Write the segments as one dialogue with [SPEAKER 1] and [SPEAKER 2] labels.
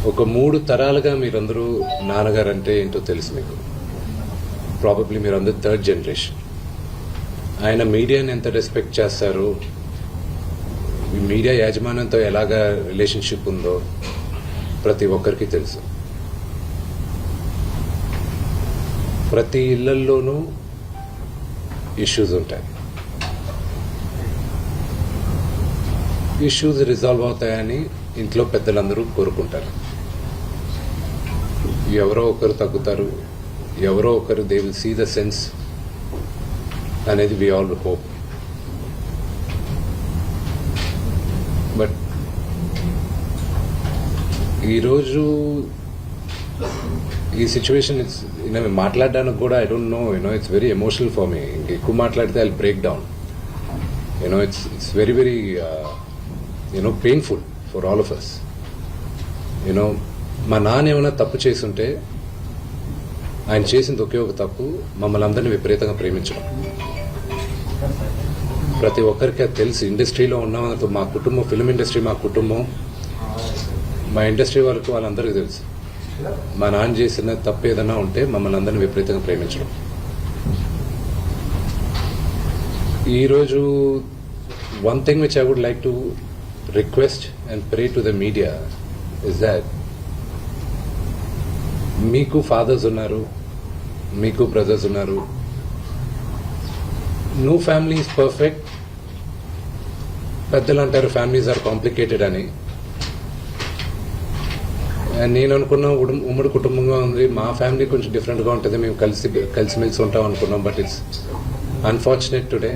[SPEAKER 1] ఒక 3 తరాలుగా మీరందరూ నాన్నగారు అంటే ఏంటో తెలుసు మీకు. ప్రాబబ్లీ మీరందరూ 3rd జనరేషన్. ఆయన మీడియాని ఎంత రెస్పెక్ట్ చేస్తారో, ఈ మీడియా యాజమాన్యంతో ఎలాగా రిలేషన్షిప్ ఉందో ప్రతి ఒక్కరికి తెలుసు. ప్రతి ఇళ్లల్లోనూ ఇష్యూస్ ఉంటాయి. ఇష్యూస్ రిజాల్వ్ అవుతాయని ఇంట్లో పెద్దలందరూ కోరుకుంటారు. ఎవరో ఒకరు తగ్గుతారు, ఎవరో ఒకరు they will see the sense అనేది వి ఆల్ హోప్. బట్ ఈరోజు ఈ సిచ్యువేషన్ మాట్లాడడానికి కూడా I don't know, it's very emotional for me. ఎక్కువ మాట్లాడితే I break down. It's very very painful for all of us. మా నాన్న ఏమైనా తప్పు చేస్తుంటే ఆయన చేసింది ఒకే ఒక తప్పు, మమ్మల్ని అందరినీ విపరీతంగా ప్రేమించడం. ప్రతి ఒక్కరికి అది తెలుసు. ఇండస్ట్రీలో ఉన్నంత మా కుటుంబం, ఫిల్మ్ ఇండస్ట్రీ మా కుటుంబం, మా ఇండస్ట్రీ వరకు వాళ్ళందరికీ తెలుసు. మా నాన్న చేసిన తప్పు ఏదైనా ఉంటే మమ్మల్ని అందరినీ విపరీతంగా ప్రేమించడం. ఈరోజు one thing which I would like to request and pray to the media is that మీకు ఫాదర్స్ ఉన్నారు, మీకు బ్రదర్స్ ఉన్నారు. No family is perfect. పెద్దలు అంటారు ఫ్యామిలీస్ ఆర్ కాంప్లికేటెడ్ అని. నేను అనుకున్న ఉమ్మడి కుటుంబంగా ఉంది. మా ఫ్యామిలీ కొంచెం డిఫరెంట్గా ఉంటుంది, మేము కలిసిమెలిసి ఉంటాం అనుకున్నాం. But it's unfortunate today.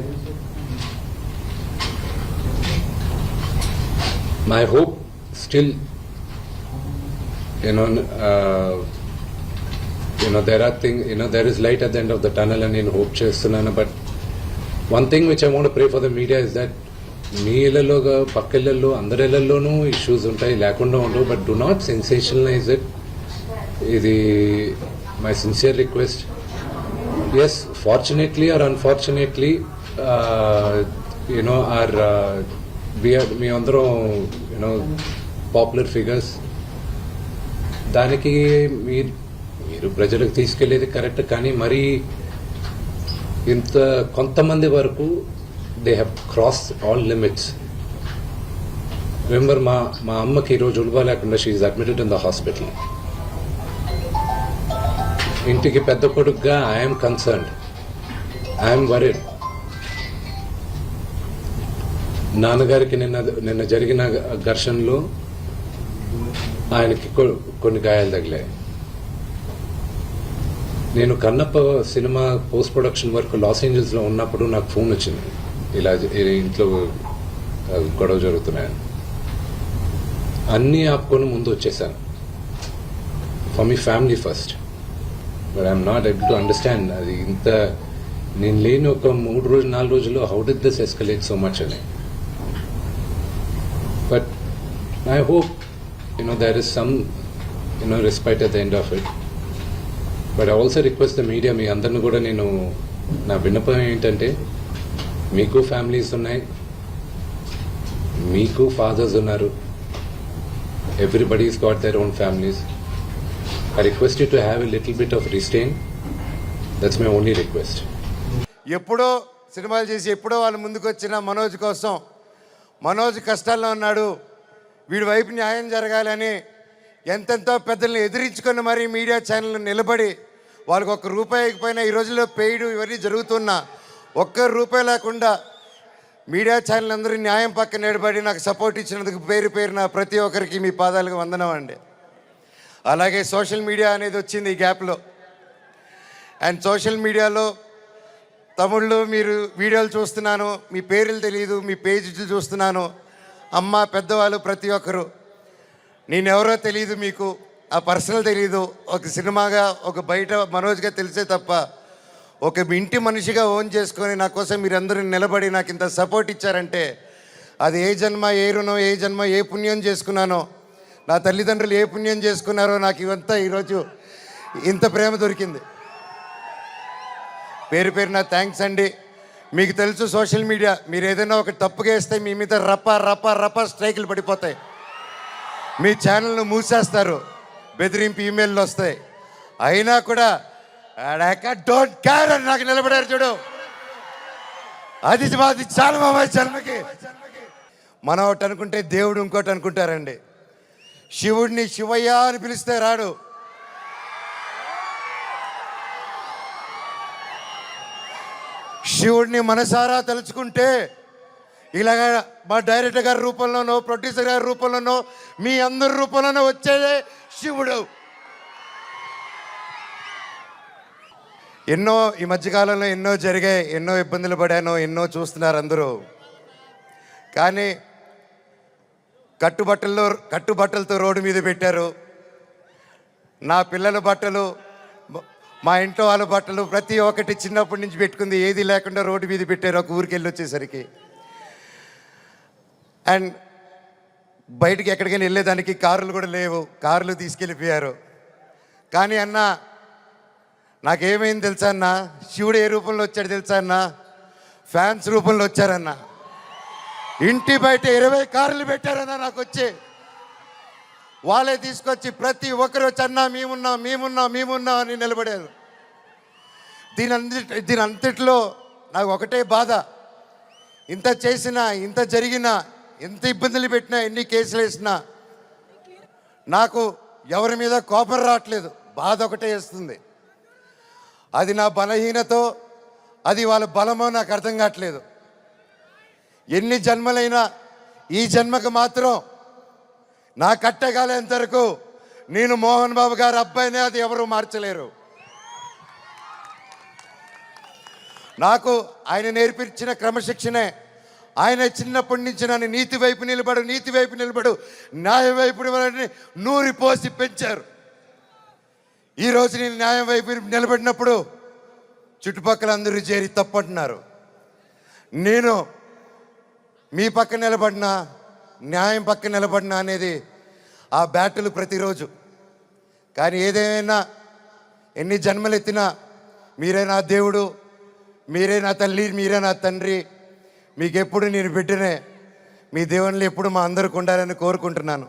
[SPEAKER 1] My hope still, there are things, there is light at the end of the tunnel and in hope chestunana. But one thing which I want to pray for the media is that మీ ఇళ్లలో పక్క ఇళ్లలో అందరి ఇళ్లలోనూ issues ఉంటాయి, లేకుండా ఉండవు. But do not sensationalise it. ఇది my sincere request. Yes, fortunately or unfortunately మీ అందరం పాపులర్ ఫిగర్స్. దానికి మీరు ప్రజలకు తీసుకెళ్లేది కరెక్ట్, కానీ మరి ఇంత కొంతమంది వరకు they have cross all limits. Remember, మా అమ్మకి ఈరోజు ఉల్వా లేకుండా she is admitted in the hospital. ఇంటికి పెద్ద కొడుకుగా ఐఎమ్ కన్సర్న్డ్, ఐఎమ్ వరీడ్. నాన్నగారికి నిన్న జరిగిన ఘర్షణలో ఆయనకి కొన్ని గాయాలు తగిలాయి. నేను కన్నప్ప సినిమా పోస్ట్ ప్రొడక్షన్ వర్క్ లాస్ ఏంజల్స్లో ఉన్నప్పుడు నాకు ఫోన్ వచ్చింది, ఇలా ఇంట్లో గొడవ జరుగుతున్నాయని. అన్నీ ఆపుకొని ముందు వచ్చేసాను. For me family first. But I'm not able to understand అది ఇంత నేను లేని ఒక 3-4 రోజుల్లో how did this escalate so much అని. But I hope, there is some, respite at the end of it. But I also request the media, మీ అందరిని కూడా నేను నా విన్నపం ఏంటంటే, మీకు ఫ్యామిలీస్ ఉన్నాయి, మీకు ఫాదర్స్ ఉన్నారు. Everybody's got their own families. I request you to have a little bit of restraint. That's my only request.
[SPEAKER 2] ఎప్పుడో సినిమాలు చేసి ఎప్పుడో వాళ్ళ ముందుకు వచ్చిన మనోజ్ కోసం, మనోజ్ కష్టాల్లో ఉన్నాడు, వీడి వైపు న్యాయం జరగాలని ఎంతెంతో పెద్దల్ని ఎదిరించుకొని మరీ మీడియా ఛానల్ నిలబడి వాళ్ళకి ₹1 ఇకపోయినా ఈ రోజుల్లో పెయిడ్ ఇవన్నీ జరుగుతున్నా ₹1 లేకుండా మీడియా ఛానల్ అందరూ న్యాయం పక్కన నిలబడి నాకు సపోర్ట్ ఇచ్చినందుకు పేరున ప్రతి ఒక్కరికి మీ పాదాలకు వందనం అండి. అలాగే సోషల్ మీడియా అనేది వచ్చింది ఈ గ్యాప్లో. అండ్ సోషల్ మీడియాలో తమ్ముళ్ళు మీరు వీడియోలు చూస్తున్నాను, మీ పేర్లు తెలియదు, మీ పేజీలు చూస్తున్నాను. అమ్మ, పెద్దవాళ్ళు ప్రతి ఒక్కరు, నేనెవరో తెలియదు, మీకు ఆ పర్సనల్ తెలియదు. ఒక సినిమాగా, ఒక బయట మనోజ్గా తెలిసే తప్ప ఒక ఇంటి మనిషిగా ఓన్ చేసుకొని నా కోసం మీరందరూ నిలబడి నాకు ఇంత సపోర్ట్ ఇచ్చారంటే అది ఏ జన్మ, ఏ రుణం, ఏ జన్మ, ఏ పుణ్యం చేసుకున్నానో, నా తల్లిదండ్రులు ఏ పుణ్యం చేసుకున్నారో నాకు ఇవంతా ఈరోజు ఇంత ప్రేమ దొరికింది. పేరున థ్యాంక్స్ అండి. మీకు తెలుసు సోషల్ మీడియా, మీరు ఏదైనా ఒక తప్పుగా వేస్తే మీ మీద రప స్ట్రైకులు పడిపోతాయి. మీ ఛానల్ను మూసేస్తారు, బెదిరింపు ఈమెయిల్లు వస్తాయి. అయినా కూడా డోంట్ కేర్ అని నాకు నిలబడారు చూడు. అది మాది చాలా మా జన్మకి. మనం ఒకటి అనుకుంటే దేవుడు ఇంకోటి అనుకుంటారండి. శివుడిని శివయ్య అని పిలిస్తే రాడు. శివుడిని మనసారా తలుచుకుంటే ఇలాగ మా డైరెక్టర్ గారి రూపంలోనో, ప్రొడ్యూసర్ గారి రూపంలోనో, మీ అందరి రూపంలోనో వచ్చేదే శివుడు. ఎన్నో ఈ మధ్యకాలంలో ఎన్నో జరిగాయి, ఎన్నో ఇబ్బందులు పడాను, ఎన్నో చూస్తున్నారు అందరూ. కానీ కట్టుబట్టలతో రోడ్డు మీద పెట్టారు. నా పిల్లల బట్టలు, మా ఇంట్లో వాళ్ళ బట్టలు ప్రతి ఒక్కటి చిన్నప్పటి నుంచి పెట్టుకుంది ఏది లేకుండా రోడ్డు మీద పెట్టారు ఒక ఊరికి వెళ్ళి వచ్చేసరికి. అండ్ బయటికి ఎక్కడికైనా వెళ్ళేదానికి కార్లు కూడా లేవు, కార్లు తీసుకెళ్ళిపోయారు. కానీ అన్న నాకేమైంది తెలుసా అన్న, శివుడు ఏ రూపంలో వచ్చాడు తెలుసా అన్న, ఫ్యాన్స్ రూపంలో వచ్చారన్న. ఇంటి బయట 20 కార్లు పెట్టారన్న నాకు వచ్చి. వాళ్ళే తీసుకొచ్చి ప్రతి ఒక్కరు వచ్చి అన్న మేమున్నా అని నిలబడారు. దీని అంతట్లో నాకు ఒకటే బాధ. ఇంత చేసినా, ఇంత జరిగినా, ఎంత ఇబ్బందులు పెట్టినా, ఎన్ని కేసులు వేసినా నాకు ఎవరి మీద కోపం రావట్లేదు, బాధ ఒకటే వేస్తుంది. అది నా బలహీనతో, అది వాళ్ళ బలమో నాకు అర్థం కావట్లేదు. ఎన్ని జన్మలైనా ఈ జన్మకు మాత్రం నా కట్టగాలేంత వరకు నేను మోహన్ బాబు గారి అబ్బాయినే, అది ఎవరు మార్చలేరు. నాకు ఆయన నేర్పించిన క్రమశిక్షణే, ఆయన చిన్నప్పటి నుంచి నన్ను నీతి వైపు నిలబడు, న్యాయం వైపు నూరి పోసి పెంచారు. ఈరోజు నేను న్యాయం వైపు నిలబడినప్పుడు చుట్టుపక్కల అందరూ చేరి తప్పంటున్నారు. నేను మీ పక్క నిలబడినా, న్యాయం పక్క నిలబడినా అనేది ఆ బ్యాటిల్ ప్రతిరోజు. కానీ ఏదేమైనా, ఎన్ని జన్మలు ఎత్తినా మీరే నా దేవుడు, మీరే నా తల్లి, మీరే నా తండ్రి. మీకెప్పుడు నేను బిడ్డనే. మీ దేవుళ్ళు ఎప్పుడు మా అందరికి ఉండాలని కోరుకుంటున్నాను.